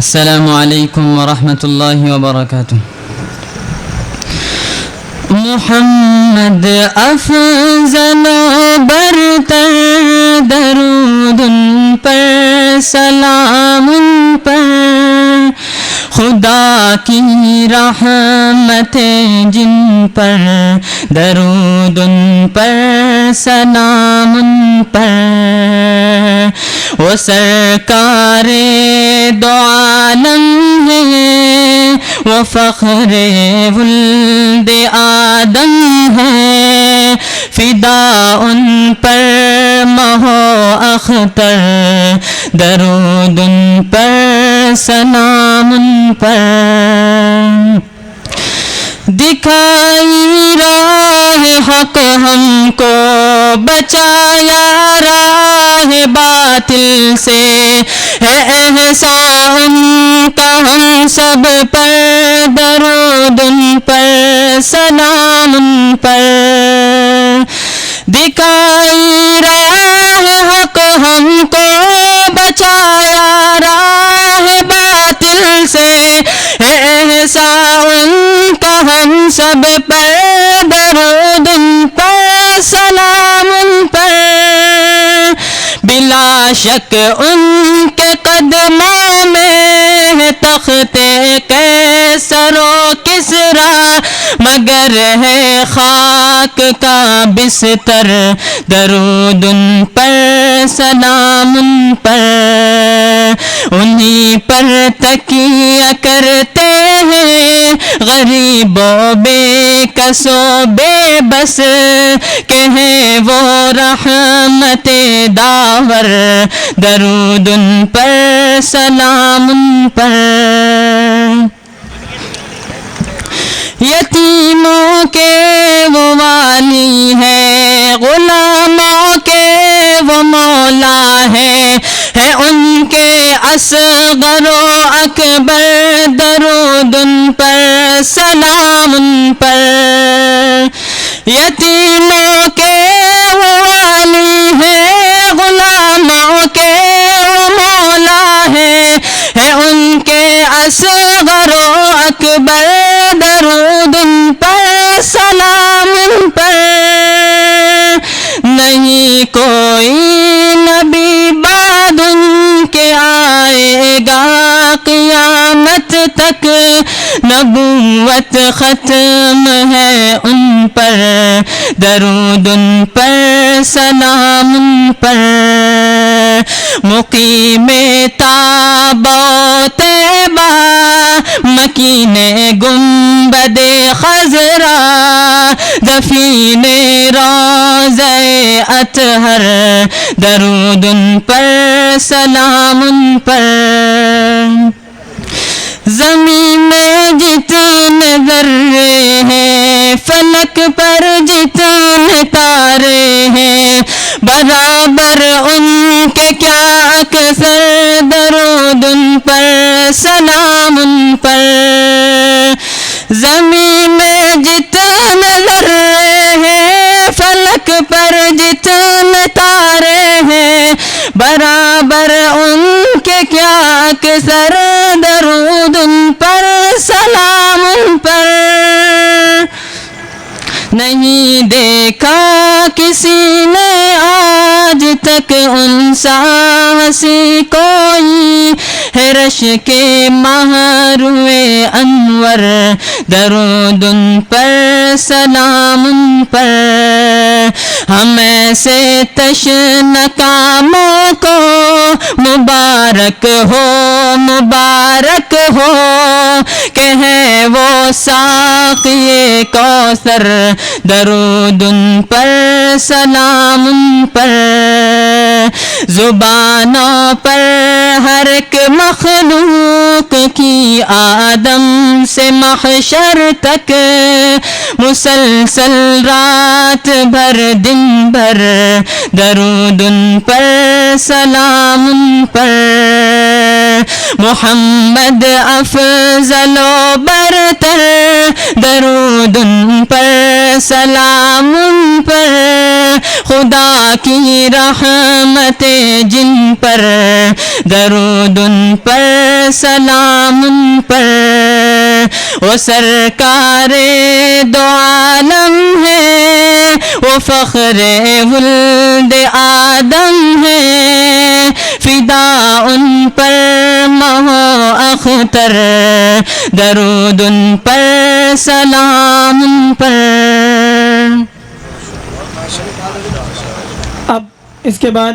السلام علیکم ورحمۃ اللہ وبرکاتہ۔ محمد افضل و برتر، درود ان پر، سلام ان پر، خدا کی رحمتیں جن پر، درود ان پر، سلام ان پر۔ وہ سرکار دو عالم ہے، وہ فخر ولد آدم ہے، فدا ان پر ماہ و اختر، درود ان پر، سلام ان پر۔ دکھائی راہ حق ہم کو، بچایا راہ باطل سے، ہے احسان کا ہم سب پر، درود ان پر، سلام ان پر۔ دکھائی راہ حق ہم کو، بچایا راہ باطل سے، ہے احسان کا ہم سب پر، درود ان پر، سلام ان پر۔ بلا شک ان کے قدموں میں ہے تخت قیصر و کسریٰ، مگر ہے خاک کا بستر، درود ان پر، سلام ان پر۔ انہی پر تکیہ کرتے ہیں غریب و بے کس و بے بس، کہ ہیں وہ رحمت داور، درود ان پر، سلام ان پر۔ یتیموں کے وہ والی ہے، غلاموں کے وہ مولا ہے ان کے اصغر و اکبر، درود ان پر، سلام ان پر۔ یتیموں کے وہ والی ہے، غلاموں کے وہ مولا ہے ان کے اصغر و اکبر، درود ان پر، سلام ان پر۔ نہیں کوئی نبی بعد ان کے آئے گا قیامت تک، نبوت ختم ہے ان پر، درود ان پر، سلام ان پر۔ مقیم تابہ و طیبہ، مکین گنبد خضرا، دفین روضہ اطہر، درود ان پر، سلام ان پر۔ زمین میں جتنے ذرے ہیں، فلک پر جتنے تارے ہیں، برابر ان کے کیا اکثر، درود ان پر، سلام ان پر۔ زمین میں جتنے ذرے ہیں، فلک پر جتنے تارے ہیں، برابر ان کے کیا اکثر، درود ان پر، سلام ان پر۔ نہیں دیکھا کسی نے آج تک ان سا ہنسی کوئی، ہے رش کے مہروے انور، درود ان پر، سلام ان پر۔ ہم ایسے تشنہ کاموں کو مبارک ہو، مبارک ہو، کہ ہے وہ ساقی کوثر، درود ان پر، سلام ان پر۔ زبانوں پر ہر ایک مخلوق کی آدم سے محشر تک، مسلسل رات بھر دن بھر، درود ان پر، سلام ان پر۔ محمد افضل و برتر، درود ان پر، سلام ان پر، خدا کی رحمتیں جن پر، درود ان پر سلام ان پر، وہ سرکار دو عالم ہے، وہ فخر ولد آدم ہے، فدا ان پر ماہ و اختر، درود ان پر سلام ان پر۔ اب اس کے بعد